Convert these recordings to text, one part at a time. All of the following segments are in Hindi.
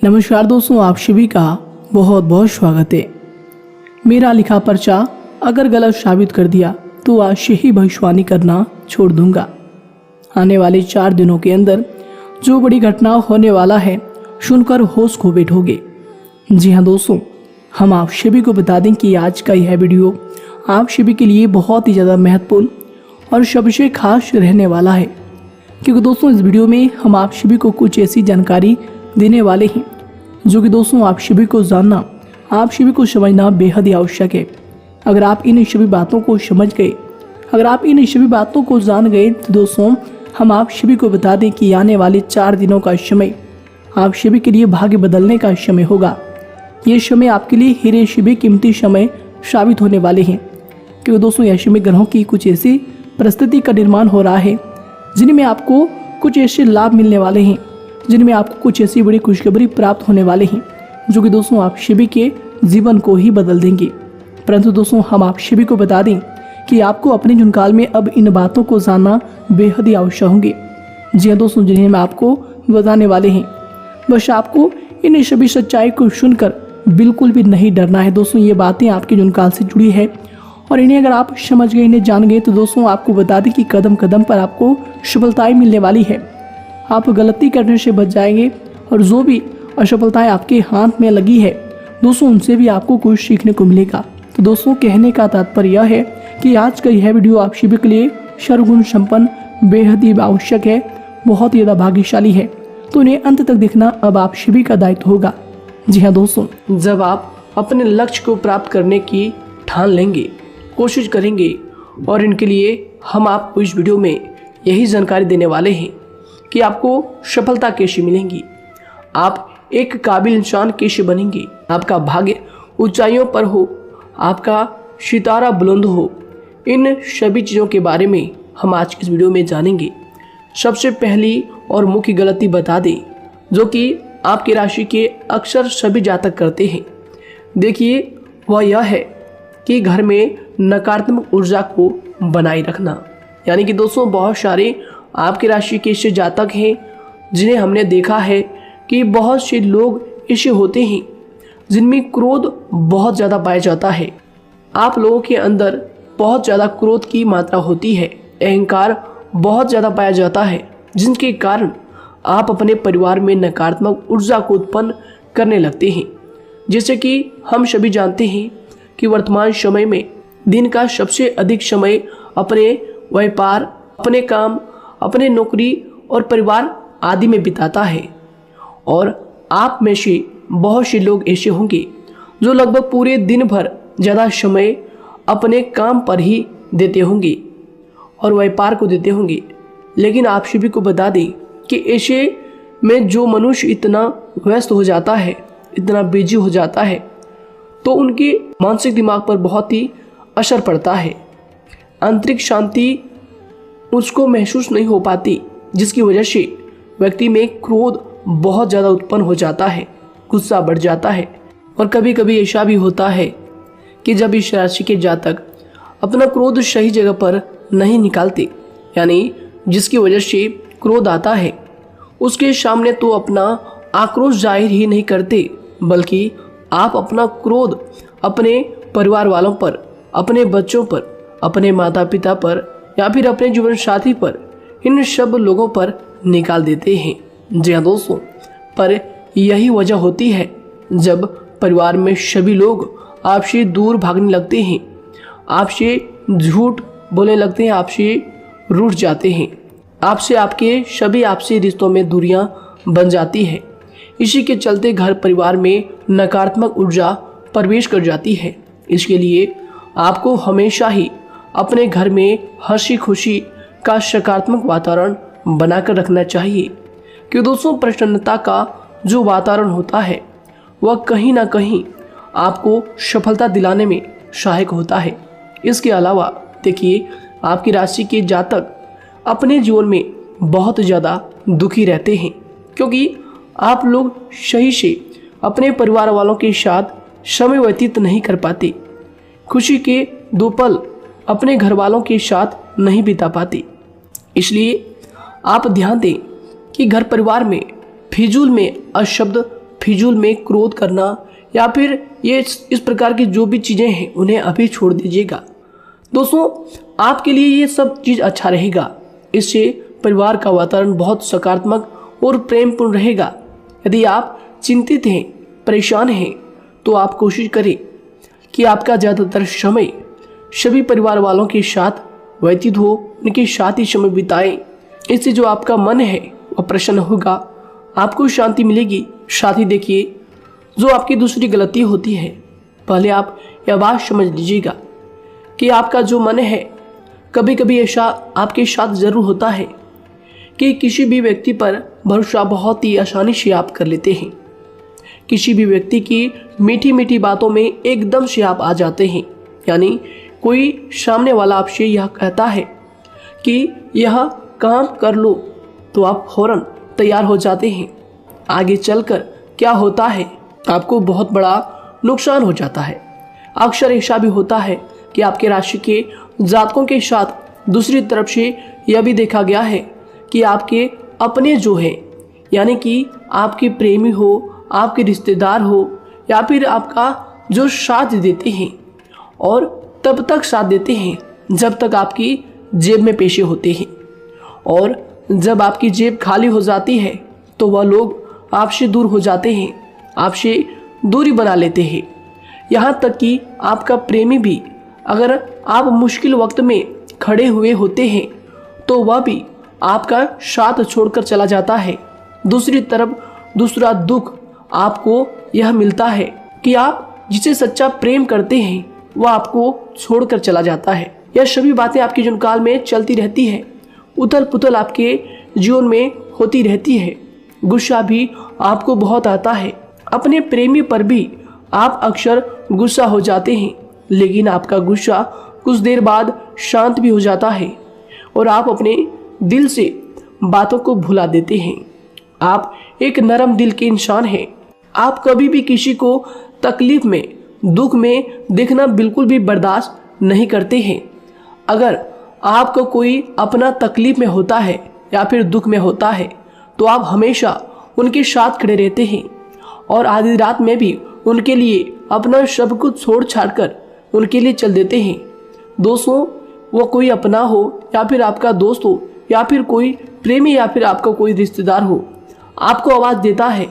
नमस्कार दोस्तों, आप सभी का बहुत बहुत स्वागत है। मेरा लिखा पर्चा अगर गलत साबित कर दिया तो आज से ही भविष्यवाणी करना छोड़ दूंगा। आने वाले 4 दिनों के अंदर जो बड़ी घटना होने वाला है सुनकर होश खो बैठोगे। जी हाँ दोस्तों, हम आप सभी को बता दें कि आज का यह वीडियो आप सभी के लिए बहुत ही ज़्यादा महत्वपूर्ण और सबसे खास रहने वाला है, क्योंकि दोस्तों इस वीडियो में हम आप सभी को कुछ ऐसी जानकारी देने वाले हैं जो कि दोस्तों आप सभी को जानना, आप सभी को समझना बेहद ही आवश्यक है। अगर आप इन सभी बातों को समझ गए, अगर आप इन सभी बातों को जान गए तो दोस्तों हम आप सभी को बता दें कि आने वाले 4 दिनों का समय आप सभी के लिए भाग्य बदलने का समय होगा। ये समय आपके लिए हीरे सभी कीमती समय साबित होने वाले हैं, क्योंकि दोस्तों यह समय ग्रहों की कुछ ऐसी परिस्थिति का निर्माण हो रहा है जिनमें आपको कुछ ऐसे लाभ मिलने वाले हैं, जिनमें आपको कुछ ऐसी बड़ी खुशखबरी प्राप्त होने वाले हैं जो कि दोस्तों आप सभी के जीवन को ही बदल देंगे। परंतु दोस्तों हम आप सभी को बता दें कि आपको अपने जीवन काल में अब इन बातों को जानना बेहद ही आवश्यक होंगे। जी हाँ दोस्तों, जिन्हें हम आपको बताने वाले हैं, बस आपको इन सभी सच्चाई को सुनकर बिल्कुल भी नहीं डरना है। दोस्तों ये बातें आपके जीवन काल से जुड़ी है और इन्हें अगर आप समझ गए, इन्हें जान गए तो दोस्तों आपको बता दें कि कदम कदम पर आपको सफलताएं मिलने वाली है। आप गलती करने से बच जाएंगे और जो भी असफलताएं आपके हाथ में लगी है दोस्तों उनसे भी आपको कुछ सीखने को मिलेगा। तो दोस्तों कहने का तात्पर्य यह है कि आज का यह वीडियो आप सभी के लिए सर्वगुण संपन्न बेहद ही आवश्यक है, बहुत ही ज़्यादा भाग्यशाली है। तो इन्हें अंत तक देखना अब आप सभी का दायित्व होगा। जी हाँ दोस्तों, जब आप अपने लक्ष्य को प्राप्त करने की ठान लेंगे, कोशिश करेंगे और इनके लिए हम आपको इस वीडियो में यही जानकारी देने वाले हैं कि आपको सफलता कैसे मिलेंगी, आप एक काबिल इंसान कैसे बनेंगे, आपका भाग्य ऊंचाइयों पर हो, आपका सितारा बुलंद हो। इन सभी चीज़ों के बारे में हम आज इस वीडियो में जानेंगे। सबसे पहली और मुख्य गलती बता दें जो कि आपकी राशि के अक्सर सभी जातक करते हैं, देखिए वह यह है कि घर में नकारात्मक ऊर्जा को बनाए रखना। यानी कि दोस्तों बहुत सारे आपकी राशि के ऐसे जातक हैं जिन्हें हमने देखा है कि बहुत से लोग ऐसे होते हैं जिनमें क्रोध बहुत ज़्यादा पाया जाता है। आप लोगों के अंदर बहुत ज़्यादा क्रोध की मात्रा होती है, अहंकार बहुत ज़्यादा पाया जाता है, जिनके कारण आप अपने परिवार में नकारात्मक ऊर्जा को उत्पन्न करने लगते हैं। जैसे कि हम सभी जानते हैं कि वर्तमान समय में दिन का सबसे अधिक समय अपने व्यापार, अपने काम, अपने नौकरी और परिवार आदि में बिताता है। और आप में से बहुत से लोग ऐसे होंगे जो लगभग पूरे दिन भर ज़्यादा समय अपने काम पर ही देते होंगे और व्यापार को देते होंगे। लेकिन आप सभी को बता दें कि ऐसे में जो मनुष्य इतना व्यस्त हो जाता है, इतना बिजी हो जाता है, तो उनके मानसिक दिमाग पर बहुत ही असर पड़ता है। आंतरिक शांति उसको महसूस नहीं हो पाती, जिसकी वजह से व्यक्ति में क्रोध बहुत ज़्यादा उत्पन्न हो जाता है, गुस्सा बढ़ जाता है। और कभी कभी ऐसा भी होता है कि जब इस राशि के जातक अपना क्रोध सही जगह पर नहीं निकालते, यानी जिसकी वजह से क्रोध आता है, उसके सामने तो अपना आक्रोश जाहिर ही नहीं करते, बल्कि आप अपना क्रोध अपने परिवार वालों पर, अपने बच्चों पर, अपने माता पिता पर या फिर अपने जीवन साथी पर, इन सब लोगों पर निकाल देते हैं। जी हाँ दोस्तों, पर यही वजह होती है जब परिवार में सभी लोग आपसे दूर भागने लगते हैं, आपसे झूठ बोलने लगते हैं, आपसे रूठ जाते हैं, आपसे आपके सभी आपसी रिश्तों में दूरियां बन जाती है। इसी के चलते घर परिवार में नकारात्मक ऊर्जा प्रवेश कर जाती है। इसके लिए आपको हमेशा ही अपने घर में हंसी खुशी का सकारात्मक वातावरण बनाकर रखना चाहिए, कि दोस्तों प्रसन्नता का जो वातावरण होता है वह कहीं ना कहीं आपको सफलता दिलाने में सहायक होता है। इसके अलावा देखिए आपकी राशि के जातक अपने जीवन में बहुत ज़्यादा दुखी रहते हैं, क्योंकि आप लोग सही से अपने परिवार वालों के साथ समय व्यतीत नहीं कर पाते, खुशी के 2 पल अपने घर वालों के साथ नहीं बिता पाते। इसलिए आप ध्यान दें कि घर परिवार में फिजूल में अशब्द फिजूल में क्रोध करना या फिर ये इस प्रकार की जो भी चीज़ें हैं उन्हें अभी छोड़ दीजिएगा। दोस्तों, आपके लिए ये सब चीज़ अच्छा रहेगा। इससे परिवार का वातावरण बहुत सकारात्मक और प्रेमपूर्ण रहेगा। यदि आप चिंतित हैं, परेशान हैं, तो आप कोशिश करें कि आपका ज़्यादातर समय सभी परिवार वालों के साथ व्यतीत हो, उनके साथ ही समय बिताएं। इससे जो आपका मन है वह प्रसन्न होगा, आपको शांति मिलेगी। साथ ही देखिए, जो आपकी दूसरी गलती होती है, पहले आप यह बात समझ लीजिएगा कि आपका जो मन है, कभी कभी ऐसा आपके साथ ज़रूर होता है कि किसी भी व्यक्ति पर भरोसा बहुत ही आसानी से आप कर लेते हैं। किसी भी व्यक्ति की मीठी मीठी बातों में एकदम से आप आ जाते हैं। यानी कोई सामने वाला आपसे यह कहता है कि यह काम कर लो, तो आप फौरन तैयार हो जाते हैं। आगे चलकर क्या होता है, आपको बहुत बड़ा नुकसान हो जाता है। अक्सर ऐसा भी होता है कि आपके राशि के जातकों के साथ दूसरी तरफ से यह भी देखा गया है कि आपके अपने जो है, यानी कि आपके प्रेमी हो, आपके रिश्तेदार हो, या फिर आपका जो साथ देते हैं, और तब तक साथ देते हैं जब तक आपकी जेब में पैसे होते हैं, और जब आपकी जेब खाली हो जाती है तो वह लोग आपसे दूर हो जाते हैं, आपसे दूरी बना लेते हैं। यहाँ तक कि आपका प्रेमी भी, अगर आप मुश्किल वक्त में खड़े हुए होते हैं तो वह भी आपका साथ छोड़कर चला जाता है। दूसरी तरफ दूसरा दुख आपको यह मिलता है कि आप जिसे सच्चा प्रेम करते हैं वह आपको छोड़कर चला जाता है। यह सभी बातें आपके जीवन काल में चलती रहती है। उथल पुथल आपके जीवन में होती रहती है। गुस्सा भी आपको बहुत आता है। अपने प्रेमी पर भी आप अक्सर गुस्सा हो जाते हैं, लेकिन आपका गुस्सा कुछ देर बाद शांत भी हो जाता है और आप अपने दिल से बातों को भुला देते हैं। आप एक नरम दिल के इंसान हैं। आप कभी भी किसी को तकलीफ में, दुख में देखना बिल्कुल भी बर्दाश्त नहीं करते हैं। अगर आपको कोई अपना तकलीफ में होता है या फिर दुख में होता है तो आप हमेशा उनके साथ खड़े रहते हैं और आधी रात में भी उनके लिए अपना सब कुछ छोड़ छाड़ कर उनके लिए चल देते हैं। दोस्तों, वो कोई अपना हो या फिर आपका दोस्त हो या फिर कोई प्रेमी या फिर आपका कोई रिश्तेदार हो, आपको आवाज़ देता है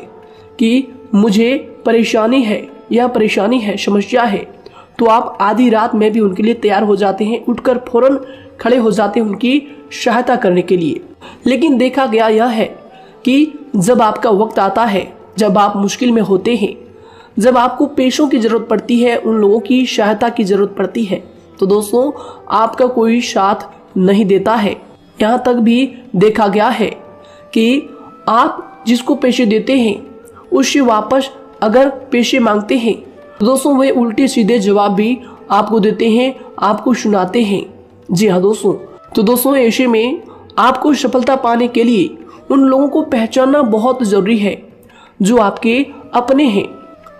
कि मुझे परेशानी है, यह परेशानी है, समस्या है, तो आप आधी रात में भी उनके लिए तैयार हो जाते हैं, उठकर फौरन खड़े हो जाते हैं उनकी सहायता करने के लिए। लेकिन देखा गया यह है कि जब आपका वक्त आता है, जब आप मुश्किल में होते हैं, जब आपको पैसों की ज़रूरत पड़ती है, उन लोगों की सहायता की ज़रूरत पड़ती है, तो दोस्तों आपका कोई साथ नहीं देता है। यहाँ तक भी देखा गया है कि आप जिसको पैसे देते हैं उससे वापस अगर पैसे मांगते हैं तो दोस्तों वे उल्टे सीधे जवाब भी आपको देते हैं, आपको सुनाते हैं। जी हाँ दोस्तों, तो दोस्तों ऐसे में आपको सफलता पाने के लिए उन लोगों को पहचानना बहुत ज़रूरी है जो आपके अपने हैं,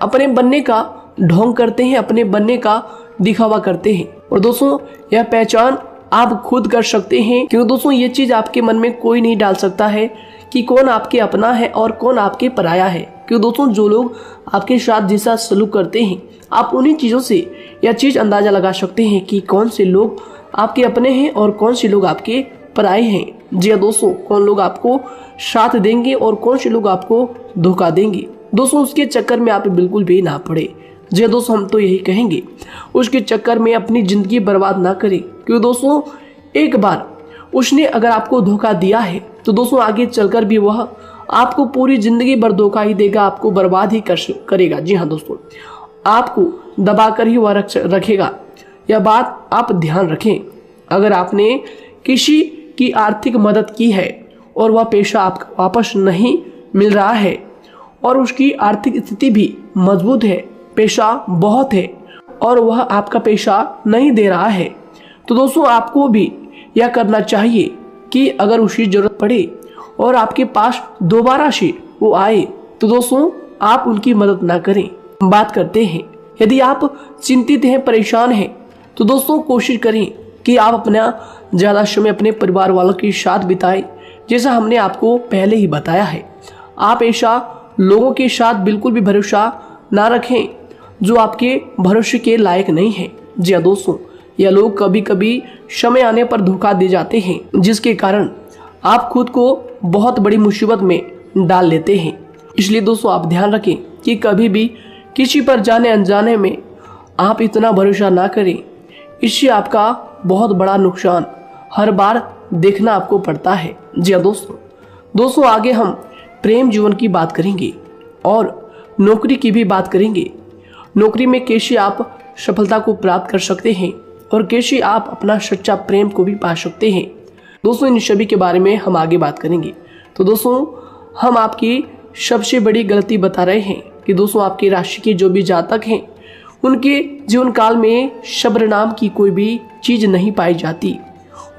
अपने बनने का ढोंग करते हैं, अपने बनने का दिखावा करते हैं। और दोस्तों यह पहचान आप खुद कर सकते हैं, क्योंकि दोस्तों ये चीज़ आपके मन में कोई नहीं डाल सकता है कि कौन आपके अपना है और कौन आपके पराया है। क्योंकि दोस्तों जो लोग आपके साथ जैसा सलूक करते हैं, आप उन्हीं चीज़ों से यह चीज़ अंदाज़ा लगा सकते हैं कि कौन से लोग आपके अपने हैं और कौन से लोग आपके पराए हैं। जी हाँ दोस्तों, कौन लोग आपको साथ देंगे और कौन से लोग आपको धोखा देंगे। दोस्तों उसके चक्कर में आप बिल्कुल भी ना पड़े। जी दोस्तों, हम तो यही कहेंगे, उसके चक्कर में अपनी ज़िंदगी बर्बाद ना करें, क्योंकि दोस्तों एक बार उसने अगर आपको धोखा दिया है तो दोस्तों आगे चलकर भी वह आपको पूरी ज़िंदगी भर धोखा ही देगा, आपको बर्बाद ही करेगा। जी हाँ दोस्तों, आपको दबा कर ही वह रखेगा। यह बात आप ध्यान रखें। अगर आपने किसी की आर्थिक मदद की है और वह पैसा आपको वापस नहीं मिल रहा है और उसकी आर्थिक स्थिति भी मजबूत है, पैसा बहुत है और वह आपका पैसा नहीं दे रहा है, तो दोस्तों आपको भी यह करना चाहिए कि अगर उसकी ज़रूरत पड़े और आपके पास दोबारा से वो आए तो दोस्तों आप उनकी मदद ना करें। बात करते हैं, यदि आप चिंतित हैं, परेशान हैं, तो दोस्तों कोशिश करें कि आप अपना ज़्यादा समय अपने परिवार वालों के साथ बिताएं, जैसा हमने आपको पहले ही बताया है। आप ऐसा लोगों के साथ बिल्कुल भी भरोसा ना रखें जो आपके भरोसे के लायक नहीं है। जी हाँ दोस्तों, यह लोग कभी कभी समय आने पर धोखा दे जाते हैं, जिसके कारण आप खुद को बहुत बड़ी मुसीबत में डाल लेते हैं। इसलिए दोस्तों आप ध्यान रखें कि कभी भी किसी पर जाने अनजाने में आप इतना भरोसा ना करें, इससे आपका बहुत बड़ा नुकसान हर बार देखना आपको पड़ता है। जी हाँ दोस्तों आगे हम प्रेम जीवन की बात करेंगे और नौकरी की भी बात करेंगे। नौकरी में कैसे आप सफलता को प्राप्त कर सकते हैं और कैसे आप अपना सच्चा प्रेम को भी पा सकते हैं। दोस्तों इन सभी के बारे में हम आगे बात करेंगे। तो दोस्तों हम आपकी सबसे बड़ी गलती बता रहे हैं कि दोस्तों आपकी राशि के जो भी जातक हैं उनके जीवन काल में सब्र नाम की कोई भी चीज नहीं पाई जाती,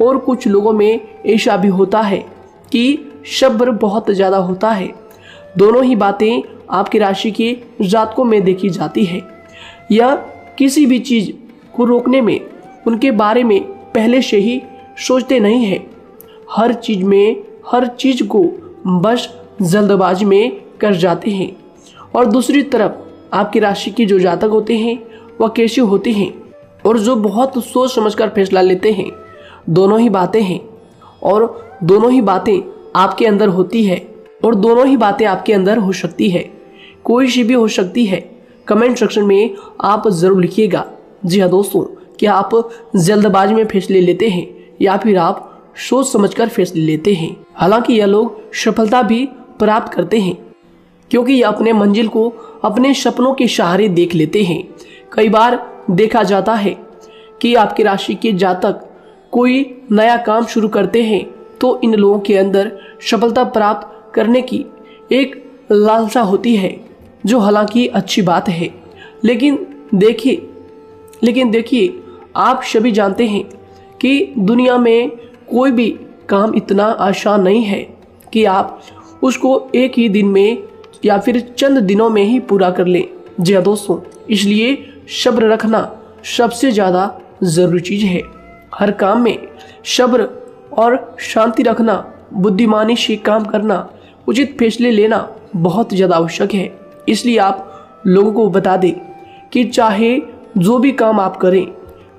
और कुछ लोगों में ऐसा भी होता है कि सब्र बहुत ज़्यादा होता है। दोनों ही बातें आपकी राशि के जातकों में देखी जाती है। या किसी भी चीज़ को रोकने में उनके बारे में पहले से ही सोचते नहीं है, हर चीज़ को बस जल्दबाजी में कर जाते हैं। और दूसरी तरफ आपकी राशि के जो जातक होते हैं वह कैसे होते हैं और जो बहुत सोच समझकर फैसला लेते हैं। दोनों ही बातें हैं और दोनों ही बातें आपके अंदर होती है और दोनों ही बातें आपके अंदर हो सकती है, कोई सी भी हो सकती है। कमेंट सेक्शन में आप ज़रूर लिखिएगा। जी हाँ दोस्तों, क्या आप जल्दबाजी में फैसले लेते हैं या फिर आप सोच समझकर फैसले लेते हैं। हालांकि यह लोग सफलता भी प्राप्त करते हैं क्योंकि ये अपने मंजिल को अपने सपनों के सहारे देख लेते हैं। कई बार देखा जाता है कि आपकी राशि के जातक कोई नया काम शुरू करते हैं तो इन लोगों के अंदर सफलता प्राप्त करने की एक लालसा होती है, जो हालांकि अच्छी बात है। लेकिन देखिए आप सभी जानते हैं कि दुनिया में कोई भी काम इतना आसान नहीं है कि आप उसको एक ही दिन में या फिर चंद दिनों में ही पूरा कर लें। जी हाँ दोस्तों, इसलिए सब्र रखना सबसे ज़्यादा ज़रूरी चीज़ है। हर काम में सब्र और शांति रखना, बुद्धिमानी से काम करना, उचित फैसले लेना बहुत ज़्यादा आवश्यक है। इसलिए आप लोगों को बता दें कि चाहे जो भी काम आप करें,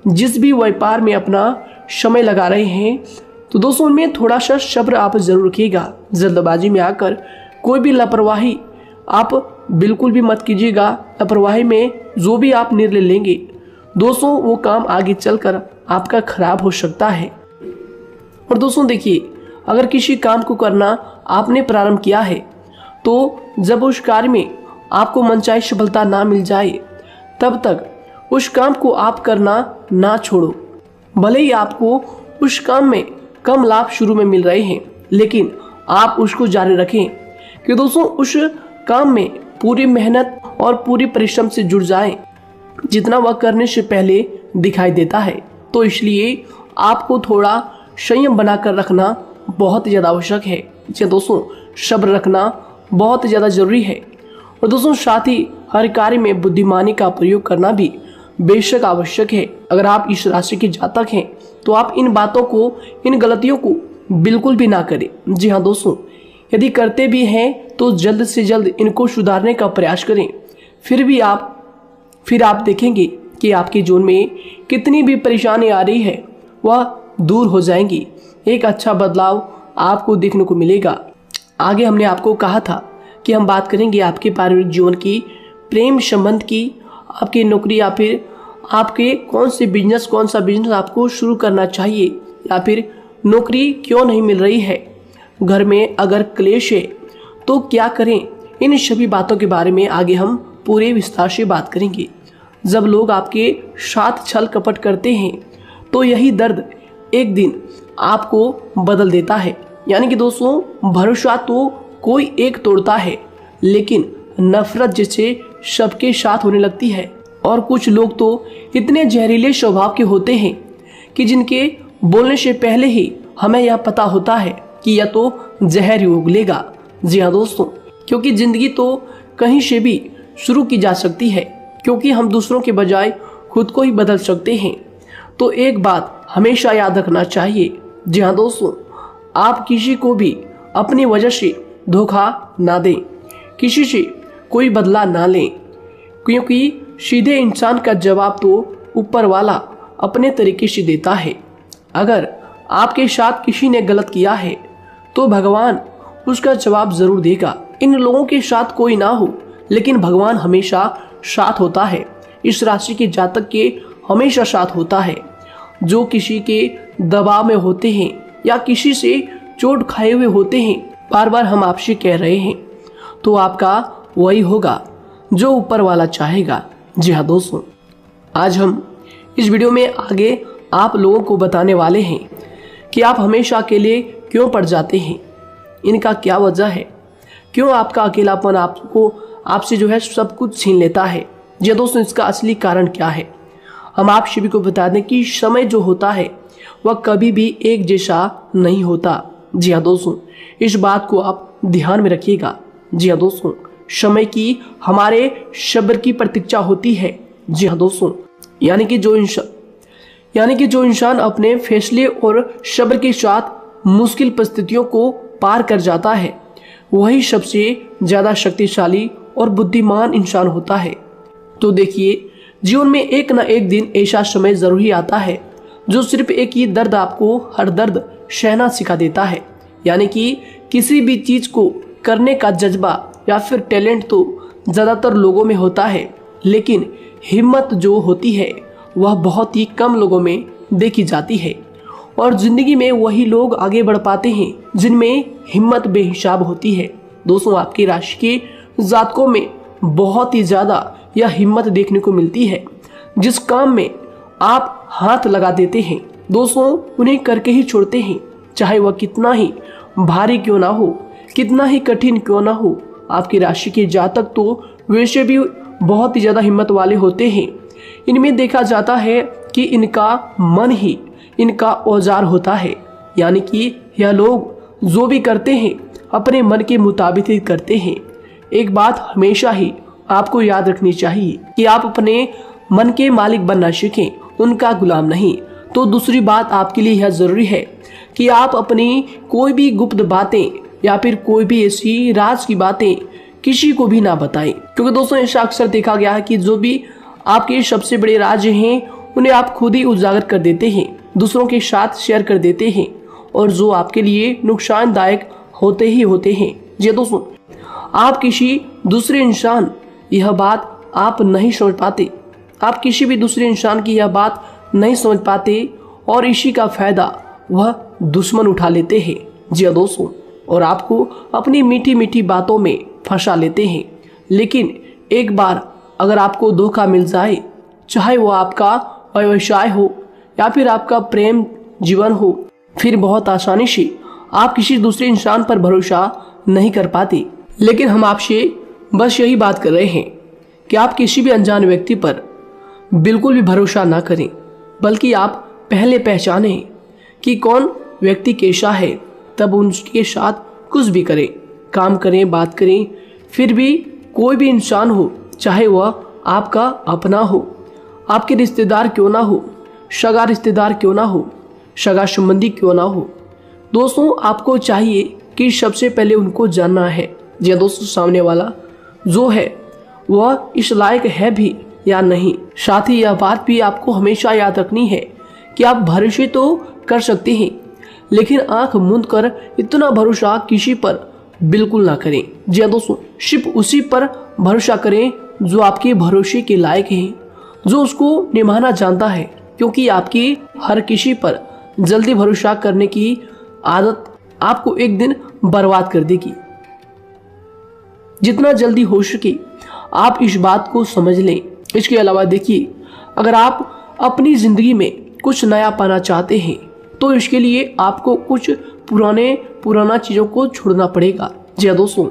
जिस भी व्यापार में अपना समय लगा रहे हैं, तो दोस्तों उनमें थोड़ा सा सब्र आप जरूर रखिएगा। जल्दबाजी में आकर कोई भी लापरवाही आप बिल्कुल भी मत कीजिएगा। लापरवाही में जो भी आप निर्णय लेंगे दोस्तों वो काम आगे चलकर आपका खराब हो सकता है। और दोस्तों देखिए, अगर किसी काम को करना आपने प्रारंभ किया है तो जब उस कार्य में आपको मनचाही सफलता ना मिल जाए तब तक उस काम को आप करना ना छोड़ो। भले ही आपको उस काम में कम लाभ शुरू में मिल रहे हैं, लेकिन आप उसको जारी रखें कि दोस्तों उस काम में पूरी मेहनत और पूरी परिश्रम से जुड़ जाए जितना वह करने से पहले दिखाई देता है। तो इसलिए आपको थोड़ा संयम बनाकर रखना बहुत ज़्यादा आवश्यक है। जी दोस्तों, सब्र रखना बहुत ज़्यादा जरूरी है। और दोस्तों साथ ही हर कार्य में बुद्धिमानी का प्रयोग करना भी बेशक आवश्यक है। अगर आप इस राशि के जातक हैं तो आप इन बातों को, इन गलतियों को बिल्कुल भी ना करें। जी हाँ दोस्तों, यदि करते भी हैं तो जल्द से जल्द इनको सुधारने का प्रयास करें। फिर आप देखेंगे कि आपके जीवन में कितनी भी परेशानी आ रही है वह दूर हो जाएंगी। एक अच्छा बदलाव आपको देखने को मिलेगा। आगे हमने आपको कहा था कि हम बात करेंगे आपके पारिवारिक जीवन की, प्रेम संबंध की, आपकी नौकरी या फिर आपके कौन सा बिजनेस आपको शुरू करना चाहिए, या फिर नौकरी क्यों नहीं मिल रही है, घर में अगर क्लेश है तो क्या करें। इन सभी बातों के बारे में आगे हम पूरे विस्तार से बात करेंगे। जब लोग आपके साथ छल कपट करते हैं तो यही दर्द एक दिन आपको बदल देता है। यानी कि दोस्तों भरोसा तो कोई एक तोड़ता है, लेकिन नफरत जैसे सबके साथ होने लगती है। और कुछ लोग तो इतने जहरीले स्वभाव के होते हैं कि जिनके बोलने से पहले ही हमें यह पता होता है कि यह तो जहर ही उगलेगा। जी हाँ दोस्तों, क्योंकि जिंदगी तो कहीं से भी शुरू की जा सकती है, क्योंकि हम दूसरों के बजाय खुद को ही बदल सकते हैं। तो एक बात हमेशा याद रखना चाहिए। जी हाँ दोस्तों, आप किसी को भी अपनी वजह से धोखा ना दें। किसी से कोई बदला ना लें, क्योंकि सीधे इंसान का जवाब तो ऊपर वाला अपने तरीके से देता है। अगर आपके साथ किसी ने गलत किया है तो भगवान उसका जवाब जरूर देगा। इन लोगों के साथ कोई ना हो, लेकिन भगवान हमेशा साथ होता है। इस राशि के जातक के हमेशा साथ होता है। जो किसी के दबाव में होते हैं या किसी से चोट खाए हुए होते हैं, बार बार हम आपसे कह रहे हैं, तो आपका वही होगा जो ऊपर वाला चाहेगा। जी हाँ दोस्तों, आज हम इस वीडियो में आगे आप लोगों को बताने वाले हैं कि आप हमेशा अकेले क्यों पड़ जाते हैं, इनका क्या वजह है, क्यों आपका अकेलापन आपसे जो है सब कुछ छीन लेता है। जी दोस्तों, इसका असली कारण क्या है हम आप सभी को बता दें कि समय जो होता है वह कभी भी एक जैसा नहीं होता। जी हाँ दोस्तों, इस बात को आप ध्यान में रखिएगा। जी हाँ दोस्तों, समय की हमारे सब्र की प्रतीक्षा होती है। जी हाँ दोस्तों, यानी कि जो इंसान अपने फैसले और सब्र के साथ मुश्किल परिस्थितियों को पार कर जाता है, वही सबसे ज्यादा शक्तिशाली और बुद्धिमान इंसान होता है। तो देखिए, जीवन में एक न एक दिन ऐसा समय जरूर ही आता है जो सिर्फ एक ही दर्द आपको हर दर्द सहना सिखा देता है। यानी कि किसी भी चीज को करने का जज्बा या फिर टैलेंट तो ज्यादातर लोगों में होता है, लेकिन हिम्मत जो होती है वह बहुत ही कम लोगों में देखी जाती है। और जिंदगी में वही लोग आगे बढ़ पाते हैं जिनमें हिम्मत बेहिसाब होती है। दोस्तों, आपकी राशि के जातकों में बहुत ही ज्यादा यह हिम्मत देखने को मिलती है। जिस काम में आप हाथ लगा देते हैं दोस्तों, उन्हें करके ही छोड़ते हैं, चाहे वह कितना ही भारी क्यों ना हो, कितना ही कठिन क्यों ना हो। आपकी राशि के जातक तो वैसे भी बहुत ही ज्यादा हिम्मत वाले होते हैं। इनमें देखा जाता है कि इनका मन ही इनका औजार होता है। यानी कि यह लोग जो भी करते हैं अपने मन के मुताबिक ही करते हैं। एक बात हमेशा ही आपको याद रखनी चाहिए कि आप अपने मन के मालिक बनना सीखें, उनका गुलाम नहीं। तो दूसरी बात आपके लिए यह जरूरी है कि आप अपनी कोई भी गुप्त बातें या फिर कोई भी ऐसी राज की बातें किसी को भी ना बताएं, क्योंकि दोस्तों ऐसा अक्सर देखा गया है कि जो भी आपके सबसे बड़े राज हैं उन्हें आप खुद ही उजागर कर देते हैं, दूसरों के साथ शेयर कर देते हैं, और जो आपके लिए नुकसानदायक होते ही होते हैं। जी दोस्तों, आप किसी दूसरे इंसान यह बात आप नहीं समझ पाते, आप किसी भी दूसरे इंसान की यह बात नहीं समझ पाते, और इसी का फायदा वह दुश्मन उठा लेते हैं। जी दोस्तों, और आपको अपनी मीठी मीठी बातों में फंसा लेते हैं। लेकिन एक बार अगर आपको धोखा मिल जाए, चाहे वो आपका व्यवसाय हो या फिर आपका प्रेम जीवन हो, फिर बहुत आसानी से आप किसी दूसरे इंसान पर भरोसा नहीं कर पाते। लेकिन हम आपसे बस यही बात कर रहे हैं कि आप किसी भी अनजान व्यक्ति पर बिल्कुल भी भरोसा ना करें, बल्कि आप पहले पहचानें कि कौन व्यक्ति कैसा है, तब उनके साथ कुछ भी करें, काम करें, बात करें। फिर भी कोई भी इंसान हो, चाहे वह आपका अपना हो, आपके रिश्तेदार क्यों ना हो, सगा रिश्तेदार क्यों ना हो, सगा संबंधी क्यों ना हो, दोस्तों आपको चाहिए कि सबसे पहले उनको जानना है जी दोस्तों, सामने वाला जो है वह इस लायक है भी या नहीं। साथ ही यह बात भी आपको हमेशा याद रखनी है कि आप भरोसे तो कर सकते हैं, लेकिन आंख मूंद कर इतना भरोसा किसी पर बिल्कुल ना करें। जी दोस्तों, सिर्फ उसी पर भरोसा करें जो आपके भरोसे के लायक है, जो उसको निभाना जानता है, क्योंकि आपकी हर किसी पर जल्दी भरोसा करने की आदत आपको एक दिन बर्बाद कर देगी। जितना जल्दी हो सके आप इस बात को समझ लें। इसके अलावा देखिए, अगर आप अपनी जिंदगी में कुछ नया पाना चाहते हैं तो इसके लिए आपको कुछ पुराना चीजों को छोड़ना पड़ेगा। जी दोस्तों,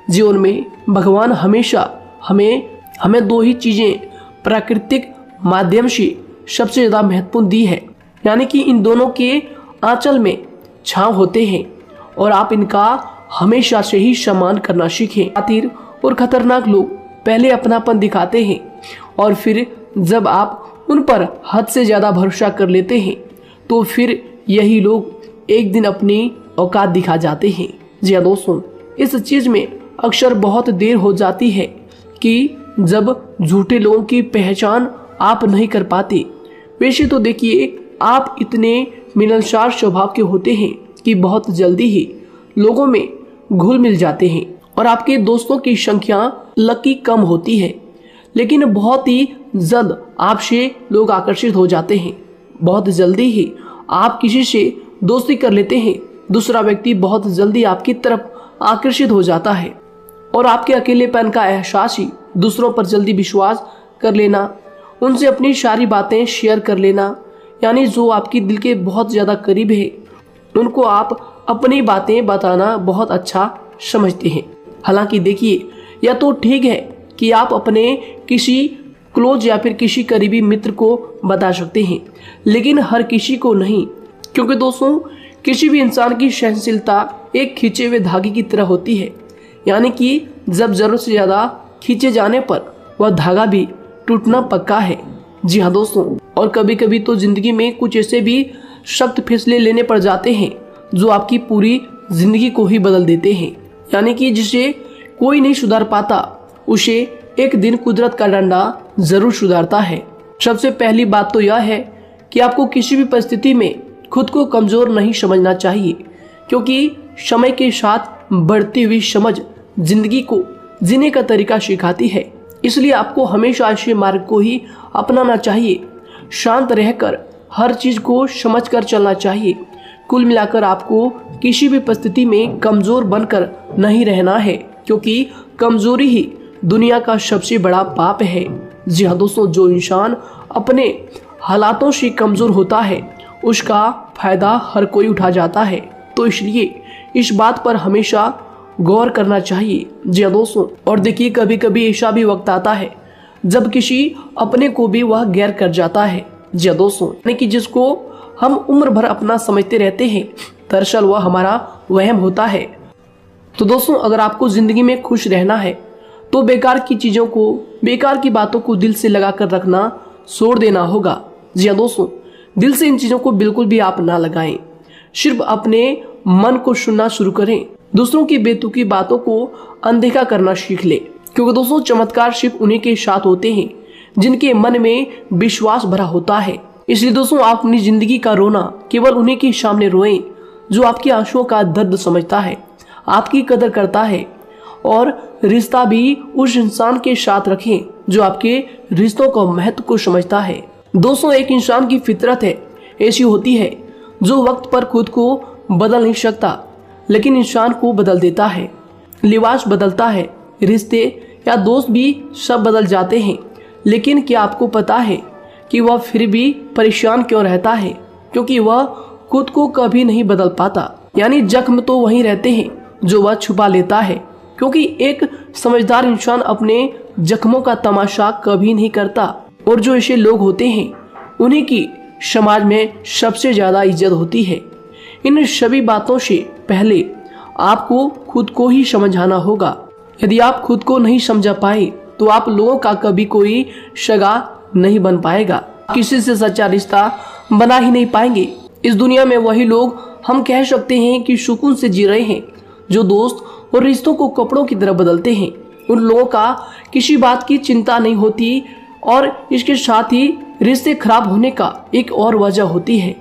जीवन में भगवान हमेशा हमें दो ही चीजें प्राकृतिक माध्यम से सबसे ज्यादा महत्वपूर्ण दी है, यानी कि इन दोनों के आंचल में छांव होते हैं, और आप इनका हमेशा से ही सम्मान करना सीखें। शातिर और खतरनाक लोग पहले अपनापन दिखाते हैं, और फिर जब आप उन पर हद से ज्यादा भरोसा कर लेते हैं तो फिर यही लोग एक दिन अपनी औकात दिखा जाते हैं। जी हाँ दोस्तों, इस चीज में अक्सर बहुत देर हो जाती है कि जब झूठे लोगों की पहचान आप नहीं कर पाते। वैसे तो देखिए, आप इतने मिलनसार स्वभाव के होते हैं कि बहुत जल्दी ही लोगों में घुल मिल जाते हैं और आपके दोस्तों की संख्या लकी कम होती है, लेकिन बहुत ही जल्द आपसे लोग आकर्षित हो जाते हैं। बहुत जल्दी ही आप किसी से दोस्ती कर लेते हैं, दूसरा व्यक्ति बहुत जल्दी आपकी तरफ आकर्षित हो जाता है और आपके अकेलेपन का एहसास ही दूसरों पर जल्दी विश्वास कर लेना, उनसे अपनी सारी बातें शेयर कर लेना, यानी जो आपकी दिल के बहुत ज़्यादा करीब है उनको आप अपनी बातें बताना बहुत अच्छा समझते हैं। हालांकि देखिए, यह तो ठीक है कि आप अपने किसी क्लोज या फिर किसी करीबी मित्र को बता सकते हैं, लेकिन हर किसी को नहीं, क्योंकि दोस्तों किसी भी इंसान की सहनशीलता एक खींचे हुए धागे की तरह होती है, यानी कि जब जरूरत से ज़्यादा खींचे जाने पर वह धागा भी टूटना पक्का है। जी हाँ दोस्तों, और कभी कभी तो जिंदगी में कुछ ऐसे भी सख्त फैसले लेने पड़ जाते हैं जो आपकी पूरी जिंदगी को ही बदल देते हैं, यानी कि जिसे कोई नहीं सुधार पाता उसे एक दिन कुदरत का डंडा जरूर सुधारता है। सबसे पहली बात तो यह है कि आपको किसी भी परिस्थिति में खुद को कमजोर नहीं समझना चाहिए, क्योंकि समय के साथ बढ़ती हुई समझ जिंदगी को जीने का तरीका सिखाती है। इसलिए आपको हमेशा ऐसे मार्ग को ही अपनाना चाहिए, शांत रहकर हर चीज को समझकर चलना चाहिए। कुल मिलाकर आपको किसी भी परिस्थिति में कमजोर बनकर नहीं रहना है, क्योंकि कमजोरी ही दुनिया का सबसे बड़ा पाप है। जी हाँ दोस्तों, जो इंसान अपने हालातों से कमजोर होता है उसका फायदा हर कोई उठा जाता है, तो इसलिए इस बात पर हमेशा गौर करना चाहिए। जी हाँ दोस्तों, और देखिए कभी कभी ऐसा भी वक्त आता है जब किसी अपने को भी वह गैर कर जाता है। जी हाँ दोस्तों, यानी कि जिसको हम उम्र भर अपना समझते रहते हैं, दरअसल वह हमारा वहम होता है। तो दोस्तों, अगर आपको जिंदगी में खुश रहना है तो बेकार की चीजों को, बेकार की बातों को दिल से लगा कर रखना छोड़ देना होगा। जी हाँ दोस्तों, दिल से इन चीजों को बिल्कुल भी आप ना लगाएं, सिर्फ अपने मन को सुनना शुरू करें। दूसरों की बेतुकी बातों को अनदेखा करना सीख ले, क्योंकि दोस्तों चमत्कार सिर्फ उन्हीं के साथ होते हैं जिनके मन में विश्वास भरा होता है। इसलिए दोस्तों, आप अपनी जिंदगी का रोना केवल उन्हीं के सामने रोएं जो आपके आंसुओं का दर्द समझता है, आपकी कदर करता है, और रिश्ता भी उस इंसान के साथ रखें जो आपके रिश्तों का महत्व को समझता है। दोस्तों, एक इंसान की फितरत है ऐसी होती है जो वक्त पर खुद को बदल नहीं सकता, लेकिन इंसान को बदल देता है। लिबास बदलता है, रिश्ते या दोस्त भी सब बदल जाते हैं, लेकिन क्या आपको पता है कि वह फिर भी परेशान क्यों रहता है? क्योंकि वह खुद को कभी नहीं बदल पाता। यानी जख्म तो वहीं रहते हैं जो वह छुपा लेता है, क्योंकि एक समझदार इंसान अपने जख्मों का तमाशा कभी नहीं करता, और जो ऐसे लोग होते हैं उन्हीं की समाज में सबसे ज्यादा इज्जत होती है। इन सभी बातों से पहले आपको खुद को ही समझाना होगा। यदि आप खुद को नहीं समझा पाए तो आप लोगों का कभी कोई सगा नहीं बन पाएगा, किसी से सच्चा रिश्ता बना ही नहीं पाएंगे। इस दुनिया में वही लोग हम कह सकते हैं कि सुकून से जी रहे हैं जो दोस्त और रिश्तों को कपड़ों की तरह बदलते हैं। उन लोगों का किसी बात की चिंता नहीं होती, और इसके साथ ही रिश्ते खराब होने का एक और वजह होती है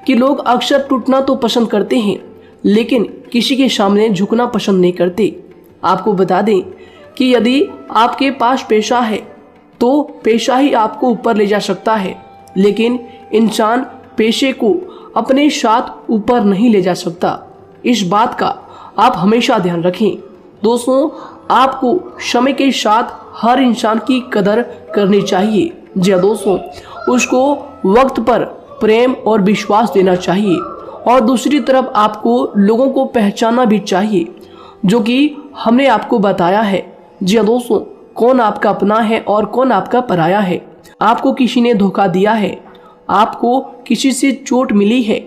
कि लोग अक्सर टूटना तो पसंद करते हैं, लेकिन किसी के सामने झुकना पसंद नहीं करते। आपको बता दें कि यदि आपके पास पैसा है तो पैसा ही आपको ऊपर ले जा सकता है, लेकिन इंसान पैसे को अपने साथ ऊपर नहीं ले जा सकता। इस बात का आप हमेशा ध्यान रखें। दोस्तों, आपको समय के साथ हर इंसान की कदर करनी चाहिए। जी हाँ दोस्तों, उसको वक्त पर प्रेम और विश्वास देना चाहिए, और दूसरी तरफ आपको लोगों को पहचानना भी चाहिए, जो कि हमने आपको बताया है। जी हाँ दोस्तों, कौन आपका अपना है और कौन आपका पराया है। आपको किसी ने धोखा दिया है, आपको किसी से चोट मिली है,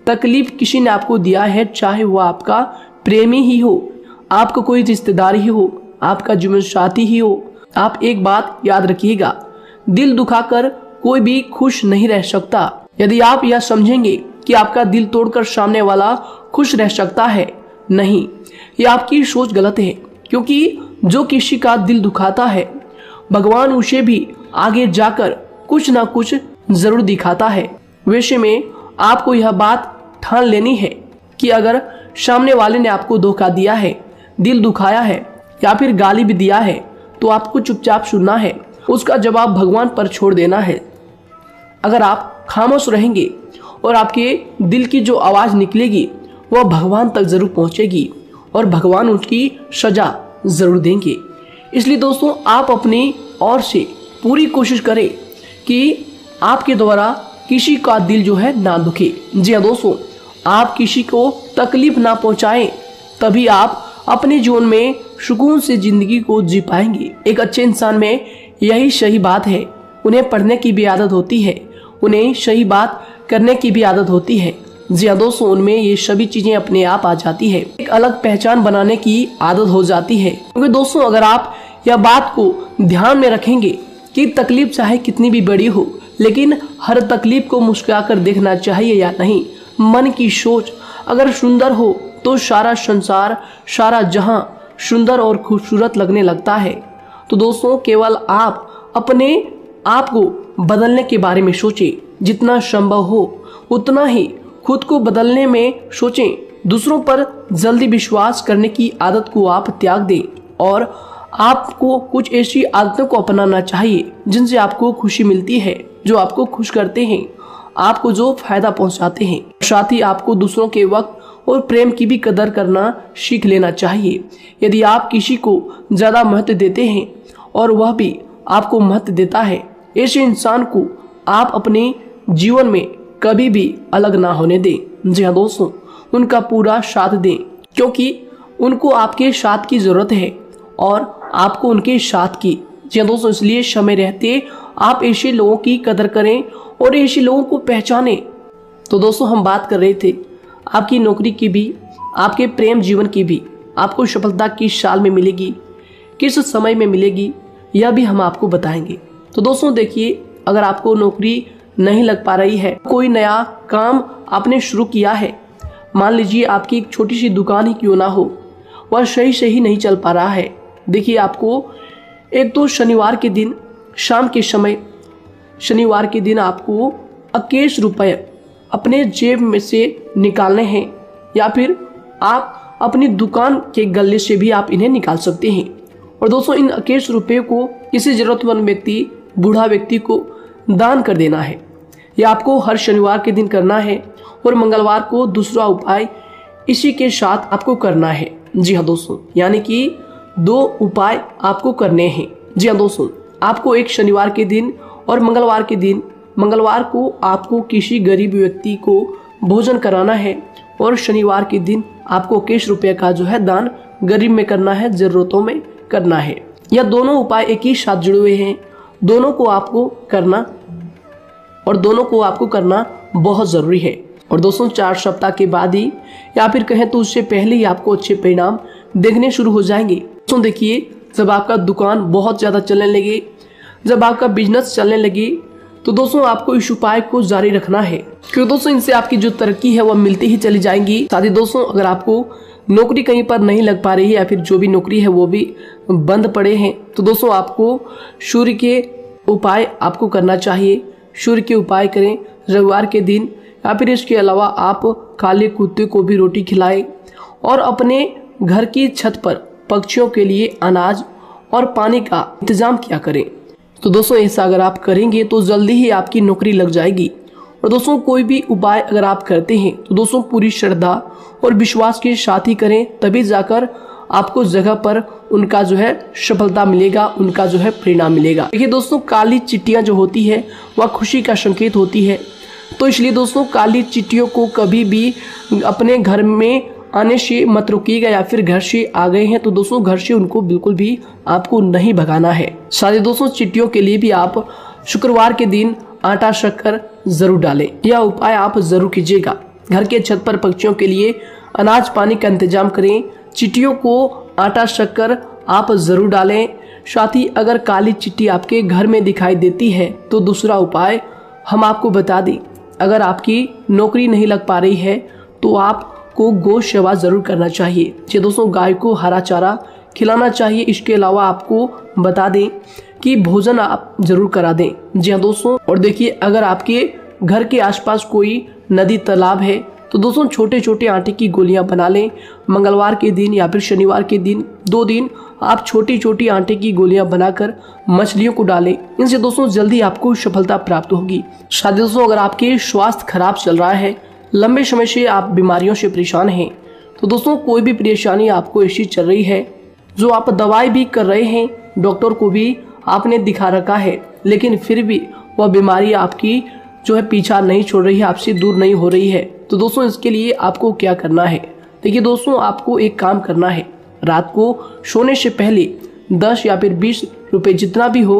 तकलीफ किसी ने आपको दिया है, चाहे वह आपका प्रेमी ही हो, आपका कोई रिश्तेदार ही हो, आपका जीवन साथी ही हो। आप एक बात याद रखिएगा, दिल दुखाकर कोई भी खुश नहीं रह सकता। यदि आप यह समझेंगे कि आपका दिल तोड़कर सामने वाला खुश रह सकता है, नहीं, यह आपकी सोच गलत है, क्योंकि जो किसी का दिल दुखाता है भगवान उसे भी आगे जाकर कुछ ना कुछ जरूर दिखाता है। वैसे में आपको यह बात ठान लेनी है कि अगर सामने वाले ने आपको धोखा दिया है, दिल दुखाया है या फिर गाली भी दिया है तो आपको चुपचाप सुनना है, उसका जवाब भगवान पर छोड़ देना है। अगर आप खामोश रहेंगे और आपके दिल की जो आवाज़ निकलेगी वह भगवान तक जरूर पहुंचेगी और भगवान उसकी सजा जरूर देंगे। इसलिए दोस्तों आप अपनी ओर से पूरी कोशिश करें कि आपके द्वारा किसी का दिल जो है ना दुखे। जी हाँ दोस्तों, आप किसी को तकलीफ ना पहुंचाएं, तभी आप अपने जीवन में सुकून से जिंदगी को जी पाएंगे। एक अच्छे इंसान में यही सही बात है, उन्हें पढ़ने की भी आदत होती है, उन्हें सही बात करने की भी आदत होती है। जी हाँ दोस्तों, उनमें ये सभी चीजें अपने आप आ जाती है, एक अलग पहचान बनाने की आदत हो जाती है। क्योंकि दोस्तों अगर आप यह बात को ध्यान में रखेंगे कि तकलीफ चाहे कितनी भी बड़ी हो, लेकिन हर तकलीफ को मुस्कुराकर देखना चाहिए या नहीं। मन की सोच अगर सुंदर हो तो सारा संसार, सारा जहां सुंदर और खूबसूरत लगने लगता है। तो दोस्तों केवल आप अपने आप को बदलने के बारे में सोचें, जितना संभव हो उतना ही खुद को बदलने में सोचें। दूसरों पर जल्दी विश्वास करने की आदत को आप त्याग दें और आपको कुछ ऐसी आदतों को अपनाना चाहिए जिनसे आपको खुशी मिलती है, जो आपको खुश करते हैं, आपको जो फायदा पहुंचाते हैं। साथ ही आपको दूसरों के वक्त और प्रेम की भी कदर करना सीख लेना चाहिए। यदि आप किसी को ज़्यादा महत्व देते हैं और वह भी आपको महत्व देता है, ऐसे इंसान को आप अपने जीवन में कभी भी अलग ना होने दें। जी हाँ दोस्तों, उनका पूरा साथ दें, क्योंकि उनको आपके साथ की ज़रूरत है और आपको उनके साथ की। जी हाँ दोस्तों, इसलिए समय रहते आप ऐसे लोगों की कदर करें और ऐसे लोगों को पहचानें। तो दोस्तों हम बात कर रहे थे आपकी नौकरी की भी, आपके प्रेम जीवन की भी। आपको सफलता किस साल में मिलेगी, किस समय में मिलेगी, यह भी हम आपको बताएंगे। तो दोस्तों देखिए, अगर आपको नौकरी नहीं लग पा रही है, कोई नया काम आपने शुरू किया है, मान लीजिए आपकी एक छोटी सी दुकान ही क्यों ना हो, वह सही नहीं चल पा रहा है। देखिए आपको एक तो शनिवार के दिन शाम के समय, शनिवार के दिन आपको 21 रुपये अपने जेब में से निकालने हैं, या फिर आप अपनी दुकान के गले से भी आप इन्हें निकाल सकते हैं। और दोस्तों इन 21 रुपये को किसी जरूरतमंद व्यक्ति, बूढ़ा व्यक्ति को दान कर देना है। यह आपको हर शनिवार के दिन करना है और मंगलवार को दूसरा उपाय इसी के साथ आपको करना है। जी हाँ दोस्तों, यानी कि 2 उपाय आपको करने हैं। जी हाँ दोस्तों, आपको एक शनिवार के दिन और मंगलवार के दिन, मंगलवार को आपको किसी गरीब व्यक्ति को भोजन कराना है और शनिवार के दिन आपको 21 रुपये का जो है दान गरीब में करना है, जरूरतों में करना है। यह दोनों उपाय एक ही साथ जुड़े हुए हैं, दोनों को आपको करना और दोनों को आपको करना बहुत ज़रूरी है। और दोस्तों 4 सप्ताह के बाद ही, या फिर कहें तो उससे पहले ही आपको अच्छे परिणाम देखने शुरू हो जाएंगे। दोस्तों देखिए, जब आपका दुकान बहुत ज़्यादा चलने लगे, जब आपका बिजनेस चलने लगे, तो दोस्तों आपको इस उपाय को जारी रखना है, क्योंकि दोस्तों इनसे आपकी जो तरक्की है वह मिलती ही चली जाएंगी। साथ ही दोस्तों अगर आपको नौकरी कहीं पर नहीं लग पा रही है या फिर जो भी नौकरी है वो भी बंद पड़े हैं, तो दोस्तों आपको सूर्य के उपाय आपको करना चाहिए। सूर्य के उपाय करें रविवार के दिन, या फिर इसके अलावा आप काले कुत्ते को भी रोटी खिलाएं और अपने घर की छत पर पक्षियों के लिए अनाज और पानी का इंतजाम किया करें। तो दोस्तों ऐसा अगर आप करेंगे तो जल्दी ही आपकी नौकरी लग जाएगी। और दोस्तों कोई भी उपाय अगर आप करते हैं तो दोस्तों पूरी श्रद्धा और विश्वास के साथ ही करें, तभी जाकर आपको जगह पर उनका जो है सफलता मिलेगा, उनका जो है परिणाम मिलेगा। देखिए दोस्तों, काली चिट्टियां जो होती है वह खुशी का संकेत होती है, तो इसलिए दोस्तों काली चिट्टियों को कभी भी अपने घर में आने से मत रोकिएगा, या फिर घर से आ गए हैं तो दोस्तों घर से उनको बिल्कुल भी आपको नहीं भगाना है। साथ ही दोस्तों चिट्टियों के लिए भी आप शुक्रवार के दिन आटा शक्कर जरूर डालें, यह उपाय आप जरूर कीजिएगा। घर के छत पर पक्षियों के लिए अनाज पानी का इंतजाम करें, चिट्टियों को आटा शक्कर आप जरूर डालें। साथ ही अगर काली चिट्टी आपके घर में दिखाई देती है तो दूसरा उपाय हम आपको बता दें, अगर आपकी नौकरी नहीं लग पा रही है तो आपको गौ सेवा जरूर करना चाहिए। जी दोस्तों, गाय को हरा चारा खिलाना चाहिए। इसके अलावा आपको बता दें कि भोजन आप जरूर करा दें। जी हाँ दोस्तों, और देखिए अगर आपके घर के आसपास कोई नदी तालाब है तो दोस्तों छोटे छोटे आटे की गोलियां बना लें। मंगलवार के दिन या फिर शनिवार के दिन 2 दिन आप छोटी छोटी आटे की गोलियां बनाकर मछलियों को डालें। इनसे दोस्तों जल्दी आपको सफलता प्राप्त होगी। साथ ही दोस्तों अगर आपके स्वास्थ्य खराब चल रहा है, लंबे समय से आप बीमारियों से परेशान हैं, तो दोस्तों कोई भी परेशानी आपको ऐसी चल रही है जो आप दवाई भी कर रहे हैं, डॉक्टर को भी आपने दिखा रखा है, लेकिन फिर भी वह बीमारी आपकी जो है पीछा नहीं छोड़ रही है, आपसे दूर नहीं हो रही है, तो दोस्तों इसके लिए आपको क्या करना है। देखिए दोस्तों, आपको एक काम करना है। रात को सोने से पहले 10 या फिर 20 रुपए जितना भी हो,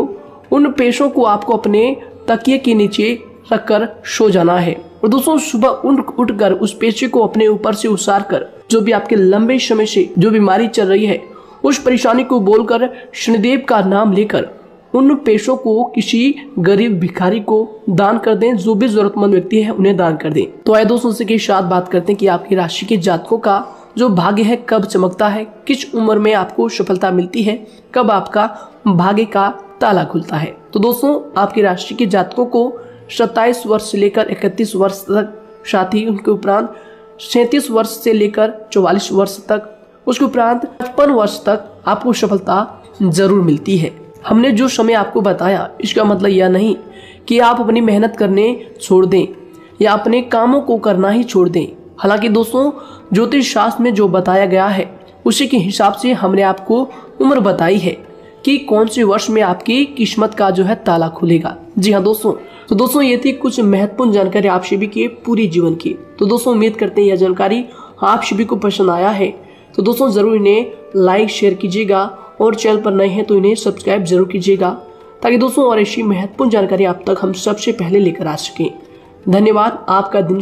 उन पैसों को आपको अपने तकिए के नीचे रखकर सो जाना है। और दोस्तों सुबह उठकर उस पैसे को अपने ऊपर से उतार कर जो भी आपके लंबे समय से जो बीमारी चल रही है उस परेशानी को बोलकर शनिदेव का नाम लेकर उन पैसों को किसी गरीब भिखारी को दान कर दें। जो भी जरूरतमंद व्यक्ति है उन्हें दान कर दें। तो आइए दोस्तों उसी के साथ बात करते हैं कि आपकी राशि के जातकों का जो भाग्य है कब चमकता है, किस उम्र में आपको सफलता मिलती है, कब आपका भाग्य का ताला खुलता है। तो दोस्तों आपकी राशि के जातकों को 27 वर्ष से लेकर 31 वर्ष तक, साथ ही उनके उपरांत 37 वर्ष से लेकर 44 वर्ष तक, उसके उपरांत 55 वर्ष तक आपको सफलता जरूर मिलती है। हमने जो समय आपको बताया इसका मतलब यह नहीं कि आप अपनी मेहनत करने छोड़ दें या अपने कामों को करना ही छोड़ दें। हालांकि दोस्तों ज्योतिष शास्त्र में जो बताया गया है उसी के हिसाब से हमने आपको उम्र बताई है कि कौन से वर्ष में आपकी किस्मत का जो है ताला खुलेगा। जी हाँ दोस्तों, तो दोस्तों ये थी कुछ महत्वपूर्ण जानकारी आप सभी के पूरे जीवन की। तो दोस्तों उम्मीद करते हैं यह जानकारी आप सभी को पसंद आया है। तो दोस्तों जरूर इन्हें लाइक शेयर कीजिएगा और चैनल पर नए हैं तो इन्हें सब्सक्राइब जरूर कीजिएगा, ताकि दोस्तों और ऐसी महत्वपूर्ण जानकारी आप तक हम सबसे पहले लेकर आ सकें। धन्यवाद। आपका दिन